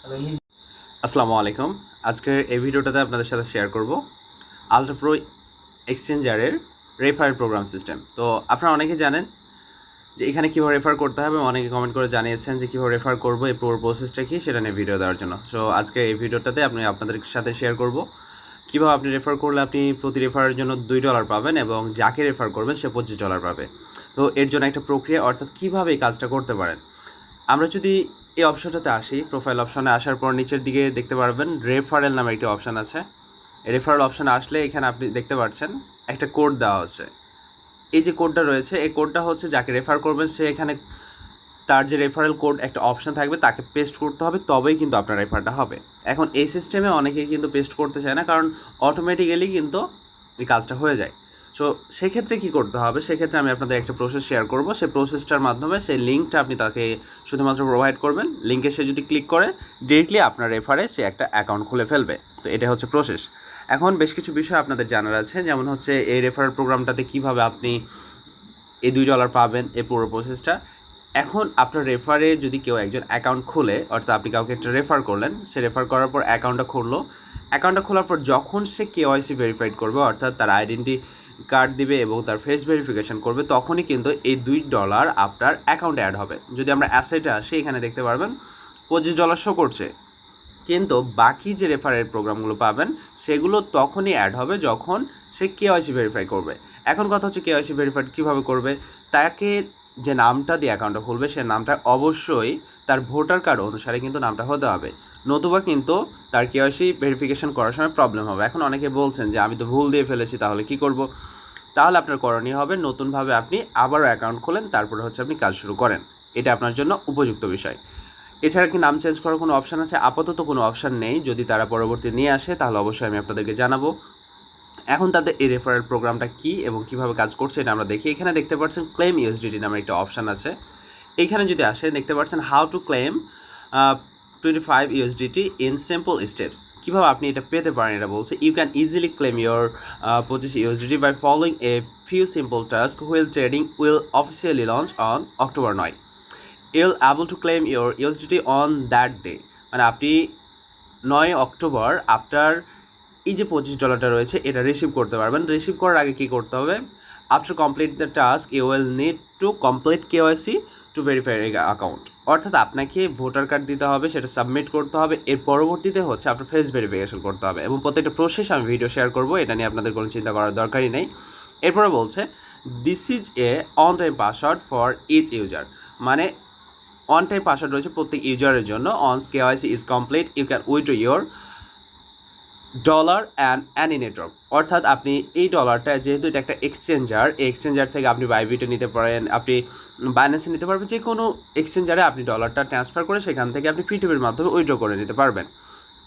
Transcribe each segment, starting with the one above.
আসসালামু আলাইকুম। আজকের এই ভিডিওটাতে আপনাদের সাথে শেয়ার করব আলট্রা প্রো এক্সচেঞ্জারের রেফারেল প্রোগ্রাম সিস্টেম। তো আপনারা অনেকেই জানেন যে এখানে কীভাবে রেফার করতে হবে, অনেকে কমেন্ট করে জানিয়েছেন যে কীভাবে রেফার করবো, এই পুরো প্রসেসটা কী সেটা নিয়ে ভিডিও দেওয়ার জন্য। সো আজকে এই ভিডিওটাতে আমি আপনাদের সাথে শেয়ার করব কীভাবে আপনি রেফার করলে আপনি প্রতি রেফারের জন্য $2 পাবেন এবং যাকে রেফার করবেন সে $25 পাবে। তো এর জন্য একটা প্রক্রিয়া, অর্থাৎ কীভাবে এই কাজটা করতে পারেন। আমরা যদি এই অপশনটাতে আসি, প্রোফাইল অপশনে আসার পর নিচের দিকে দেখতে পারবেন রেফারেল নামে একটি অপশান আছে। রেফারেল অপশানে আসলে এখানে আপনি দেখতে পাচ্ছেন একটা কোড দেওয়া হচ্ছে। এই যে কোডটা রয়েছে, এই কোডটা হচ্ছে যাকে রেফার করবেন সে এখানে তার যে রেফারেল কোড একটা অপশান থাকবে তাকে পেস্ট করতে হবে, তবেই কিন্তু আপনার রেফারটা হবে। এখন এই সিস্টেমে অনেকেই কিন্তু পেস্ট করতে চায় না, কারণ অটোমেটিক্যালি কিন্তু এই কাজটা হয়ে যায়। সো সেক্ষেত্রে কী করতে হবে, সেক্ষেত্রে আমি আপনাদের একটা প্রসেস শেয়ার করব। সেই প্রসেসটার মাধ্যমে সেই লিঙ্কটা আপনি তাকে শুধুমাত্র প্রোভাইড করবেন। লিঙ্কে সে যদি ক্লিক করে ডিরেক্টলি আপনার রেফারে সে একটা অ্যাকাউন্ট খুলে ফেলবে। তো এটা হচ্ছে প্রসেস। এখন বেশ কিছু বিষয় আপনাদের জানার আছে, যেমন হচ্ছে এই রেফারেল প্রোগ্রামটাতে কীভাবে আপনি এই $2 পাবেন, এই পুরো প্রসেসটা। এখন আপনার রেফারে যদি কেউ একজন অ্যাকাউন্ট খোলে, অর্থাৎ আপনি কাউকে একটা রেফার করলেন, সে রেফার করার পর অ্যাকাউন্টটা খুললো। অ্যাকাউন্টটা খোলার পর যখন সে কেওয়াইসি ভেরিফাইড করবে, অর্থাৎ তার আইডেন্টি কার্ড দিবে এবং তার ফেস ভেরিফিকেশন করবে, তখনই কিন্তু এই $2 আপনার অ্যাকাউন্টে অ্যাড হবে। যদি আমরা অ্যাসেটে আসি, এখানে দেখতে পারবেন $25 শো করছে, কিন্তু বাকি যে রেফারের প্রোগ্রামগুলো পাবেন সেগুলো তখনই অ্যাড হবে যখন সে কেওয়াইসি ভেরিফাই করবে। এখন কথা হচ্ছে কেওয়াইসি ভেরিফাইড কীভাবে করবে। তাকে যে নামটা দিয়ে অ্যাকাউন্টটা খুলবে সে নামটা অবশ্যই তার ভোটার কার্ড অনুসারে কিন্তু নামটা হতে হবে, নতুবা কিন্তু তার কেওয়াইসি ভেরিফিকেশন করার সময় প্রবলেম হবে। এখন অনেকে বলছেন যে আমি তো ভুল দিয়ে ফেলেছি, তাহলে কি করব। তাহলে আপনার করণীয় হবে নতুনভাবে আপনি আবারও অ্যাকাউন্ট খোলেন, তারপরে হচ্ছে আপনি কাজ শুরু করেন। এটা আপনার জন্য উপযুক্ত বিষয়। এছাড়া কি নাম চেঞ্জ করার কোনো অপশান আছে? আপাতত কোনো অপশান নেই। যদি তারা পরবর্তী নিয়ে আসে তাহলে অবশ্যই আমি আপনাদেরকে জানাবো। এখন তাদের এই রেফারেল প্রোগ্রামটা কী এবং কীভাবে কাজ করছে এটা আমরা দেখি। এখানে দেখতে পাচ্ছেন ক্লেম ইউএসডিটি নামের একটা অপশান আছে। এইখানে যদি আসে দেখতে পাচ্ছেন how to claim 25 USDT in simple steps. কীভাবে আপনি এটা পেতে পারেন এটা বলছে। You can easily claim your 25 USDT by following a few simple task wheel trading will officially launch on October 9। you'll able to claim your USDT on that day। মানে আপনি 9 October আপনার এই যে $25 রয়েছে এটা রিসিভ করতে পারবেন। রিসিভ করার আগে কী করতে হবে? After complete the task you will need to complete KYC to verify account. অর্থাৎ আপনাকে ভোটার কার্ড দিতে হবে, সেটা সাবমিট করতে হবে। এর পরবর্তীতে হচ্ছে আপনার ফেস ভেরিফিকেশন করতে হবে, এবং প্রত্যেকটা প্রসেস আমি ভিডিও শেয়ার করবো, এটা নিয়ে আপনাদের কোনো চিন্তা করার দরকারই নেই। এরপরে বলছে this is a on time password for each user. মানে অন টাইম পাসওয়ার্ড রয়েছে প্রত্যেক ইউজারের জন্য। Once KYC is complete you can withdraw your dollar and any network. অর্থাৎ আপনি এই ডলারটা, যেহেতু এটা একটা এক্সচেঞ্জার, এই এক্সচেঞ্জার থেকে আপনি বাইবিটে নিতে পারেন, আপনি বাইন্যান্সে নিতে পারবেন, যে কোনো এক্সচেঞ্জারে আপনি ডলারটা ট্রান্সফার করে সেখান থেকে আপনি ফ্রিটিভির মাধ্যমে উইথড্র করে নিতে পারবেন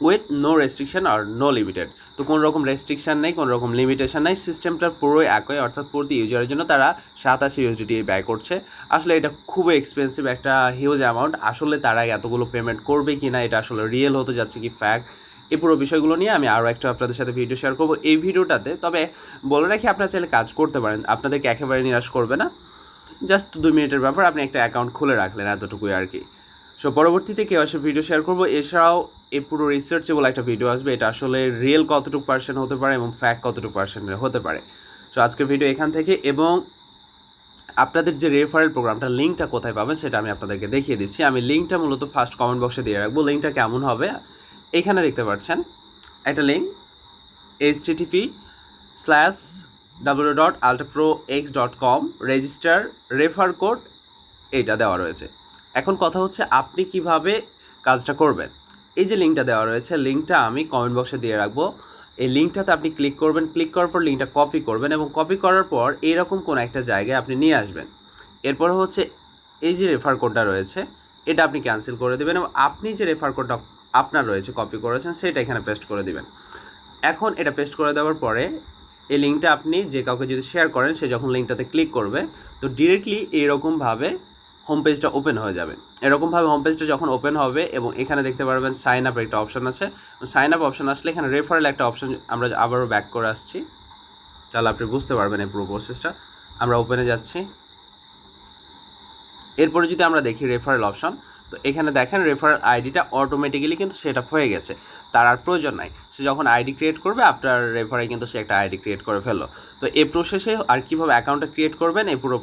উইথ নো রেস্ট্রিকশন আর নো লিমিটেড। তো কোনো রকম রেস্ট্রিকশান নেই, কোনো রকম লিমিটেশন নেই, সিস্টেমটা পুরোই একই। অর্থাৎ প্রতি ইউজারের জন্য তারা 87 USDT ব্যয় করছে। আসলে এটা খুবই এক্সপেন্সিভ একটা হিউজ অ্যামাউন্ট। আসলে তারা এতগুলো পেমেন্ট করবে কি না, এটা আসলে রিয়েল হতে যাচ্ছে কি ফ্যাক্ট, এই পুরো বিষয়গুলো নিয়ে আমি আরও একটা আপনাদের সাথে ভিডিও শেয়ার করবো এই ভিডিওটাতে। তবে বলে রাখি, আপনারা চাইলে কাজ করতে পারেন, আপনাদেরকে একেবারে নিরাশ করবে না। জাস্ট 2 মিনিটের ব্যাপার, আপনি একটা অ্যাকাউন্ট খুলে রাখলেন, এতটুকুই আর কি। সো পরবর্তীতে কেউ আসে ভিডিও শেয়ার করবো। এছাড়াও এই পুরো রিসার্চেবল একটা ভিডিও আসবে, এটা আসলে রিয়েল কতটুকু পার্সেন্ট হতে পারে এবং ফ্যাক্ট কতটুকু পার্সেন্ট হতে পারে। সো আজকের ভিডিও এখান থেকে, এবং আপনাদের যে রেফারেল প্রোগ্রামটা লিঙ্কটা কোথায় পাবেন সেটা আমি আপনাদেরকে দেখিয়ে দিচ্ছি। আমি লিঙ্কটা মূলত ফার্স্ট কমেন্ট বক্সে দিয়ে রাখবো। লিঙ্কটা কেমন হবে, এখানে দেখতে পাচ্ছেন একটা link http://www.ultraprox.com register refer code, এইটা দেওয়া রয়েছে। এখন কথা হচ্ছে আপনি কিভাবে কাজটা করবেন। এই যে লিঙ্কটা দেওয়া রয়েছে, লিঙ্কটা আমি কমেন্ট বক্সে দিয়ে রাখবো। এই লিঙ্কটাতে আপনি ক্লিক করবেন, ক্লিক করার পর লিঙ্কটা কপি করবেন, এবং কপি করার পর এইরকম কোনো একটা জায়গায় আপনি নিয়ে আসবেন। এরপর হচ্ছে এই যে রেফার কোডটা রয়েছে এটা আপনি ক্যান্সেল করে দেবেন, এবং আপনি যে রেফার কোডটা আপনার রয়েছে কপি করেছেন সেটা এখানে পেস্ট করে দিবেন। এখন এটা পেস্ট করে দেওয়ার পরে এই লিঙ্কটা আপনি যে কাউকে যদি শেয়ার করেন, সে যখন লিঙ্কটাতে ক্লিক করবে তো ডিরেক্টলি এইরকমভাবে হোম পেজটা ওপেন হয়ে যাবে। এরকমভাবে হোম পেজটা যখন ওপেন হবে, এবং এখানে দেখতে পারবেন সাইন আপ একটা অপশান আছে। সাইন আপ অপশান আসলে এখানে রেফারেল একটা অপশান, আমরা আবারও ব্যাক করে আসছি, তাহলে আপনি বুঝতে পারবেন এই পুরো প্রসেসটা। আমরা ওপেনে যাচ্ছি। এরপরে যদি আমরা দেখি রেফারেল অপশান, তো এখানে দেখেন রেফারেল আইডিটা অটোমেটিক্যালি কিন্তু সেট আপ হয়ে গেছে, তার আর প্রয়োজন নাই। সে যখন আইডি ক্রিয়েট করবে আপনার রেফারে কিন্তু সে একটা আইডি ক্রিয়েট করে ফেললো। তো এই প্রসেসে আর কীভাবে অ্যাকাউন্টটা ক্রিয়েট করবেন এই পুরো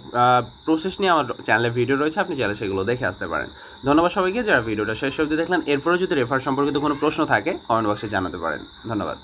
প্রসেস নিয়ে আমার চ্যানেলে ভিডিও রয়েছে, আপনি চাইলে সেগুলো দেখে আসতে পারেন। ধন্যবাদ সবাইকে যারা ভিডিওটা শেষ অবধি দেখলেন। এরপরে যদি রেফার সম্পর্কিত কোনো প্রশ্ন থাকে কমেন্ট বক্সে জানাতে পারেন। ধন্যবাদ।